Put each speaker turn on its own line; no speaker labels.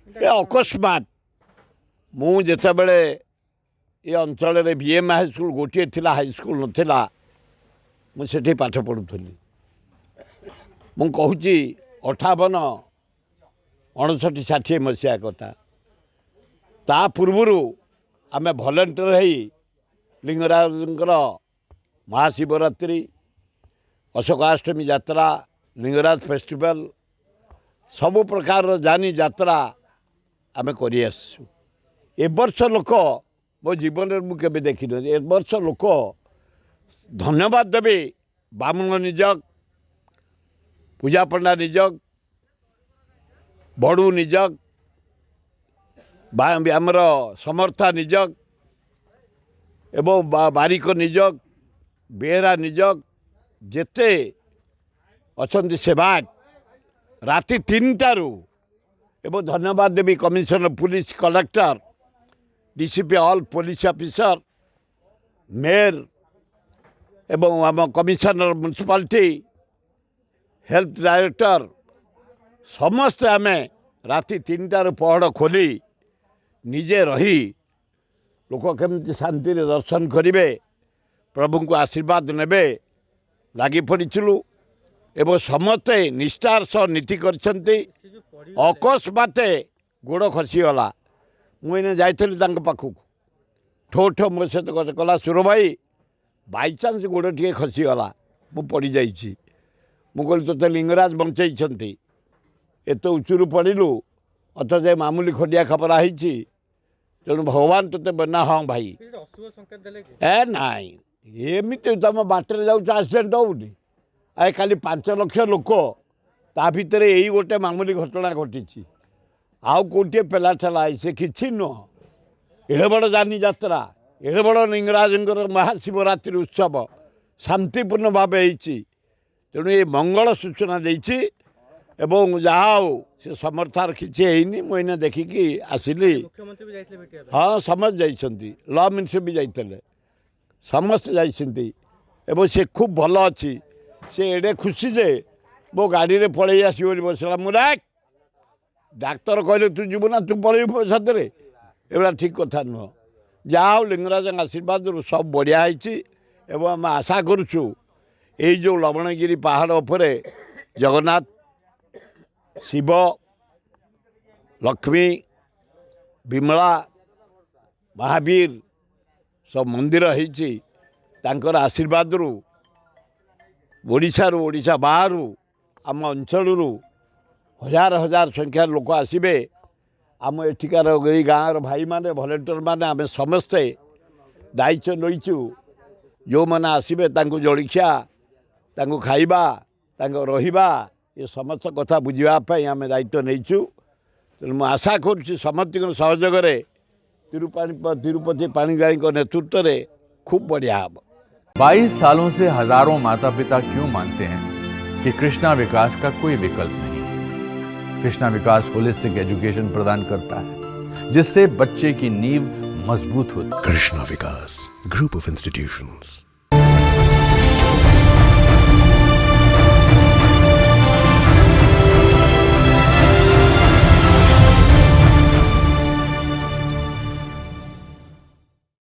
ए अकस्मात मु जितेबले ये अंचल बीएम हाईस्कल गोटे थिला हाईस्कल नथिला मुझे पाठ पढ़ुली मु कहूँ 58 59 60 मसीहा कथा ता पूर्वर आम भलेंटियर हो लिंगराजंकर महाशिवरात्रि अशोकाष्टमी यात्रा लिंगराज फेस्टिवल सबु प्रकार जानी यात्रा आम कर वर्ष लोक मो जीवन में मुझे देखी ए वर्ष लोक धन्यवाद देवे बामन निजक पूजा पंडा निजक बड़ू निजक आमर समर्था निजक एवं बारिक निजक बेहरा निजक जेते अच्छा सेवायत राति 3टारू एवं धन्यवाद देवी commissioner police collector DCP all police officer mayor एवं आम कमिशनर म्युनिसिपालिटी हेल्थ डायरेक्टर समस्ते आम राति 3टारू पहड़ खोली निजे रही लोक केमती शांति दर्शन करेंगे प्रभु को आशीर्वाद ने लगी पड़ू एवं समस्ते निष्ठार सह नीति करछंती अकस्मात गोड़ खसीगला मुझे जाइली पाखक ठो ठो मो सहित कला सुर भाई बाईचान्स गोड़ टे खसीगला मु पड़ जा कहली तो लिंगराज बंचई एत उचुरू पड़ू अथच मामूली खटिया खपरा होती तेणु भगवान तोते बना हाँ भाई ए नाई एमती तुम बाटर जाऊँ एक्सीडेंट होनी आए खाली 5 लाख लोक ता भितर यही गोटे मामूली घटना घटी आउ गोटे पेला ठेला से कि नुह एड़े बड़ जानी यात्रा एड़े बड़ लिंगराजंकर महाशिवरात्रि उत्सव शांतिपूर्ण भाव होती तेणु ये मंगल सूचना देती एवं जहाँ से समर्थार किसी मुझे देखिकी आसिली हाँ समस्त जाइए लॉ मिनिस्टर भी जाते समस्त जाइए एवं से खूब भल अच्छी से एडे खुशी जे मो गाड़ी रे पलि आसो बसला मुझे डाक्तर कहले तू जीव ना तू पलू सतरे एवं ठीक कथा नुह जहाँ लिंगराज आशीर्वाद सब बढ़िया एवं आम आशा करुचु ये जो लवणगिरी पहाड़ उपरे जगन्नाथ शिव लक्ष्मी विमला महावीर सब मंदिर होती आशीर्वाद ओडिशा ओडिशा बाहर आम अंचल हजार हजार संख्यार लोक आसबे आम एठिकार गाँव भाई माने भलेंटियर माने आम समस्ते दायित्व नहींचु जो मैंने आसबे जलिखिया खाइबा रहिबा ये समस्त कथा बुझापी आम दायित्व नहींचु तेणु मुझे आशा करुँच समस्त सहयोग तिरुपति पाणिग्राही नेतृत्व में खूब बढ़िया हम
22 सालों से हजारों माता पिता क्यों मानते हैं कि कृष्णा विकास का कोई विकल्प नहीं। कृष्णा विकास होलिस्टिक एजुकेशन प्रदान करता है जिससे बच्चे की नींव मजबूत होती है।
कृष्णा विकास ग्रुप ऑफ इंस्टीट्यूशंस।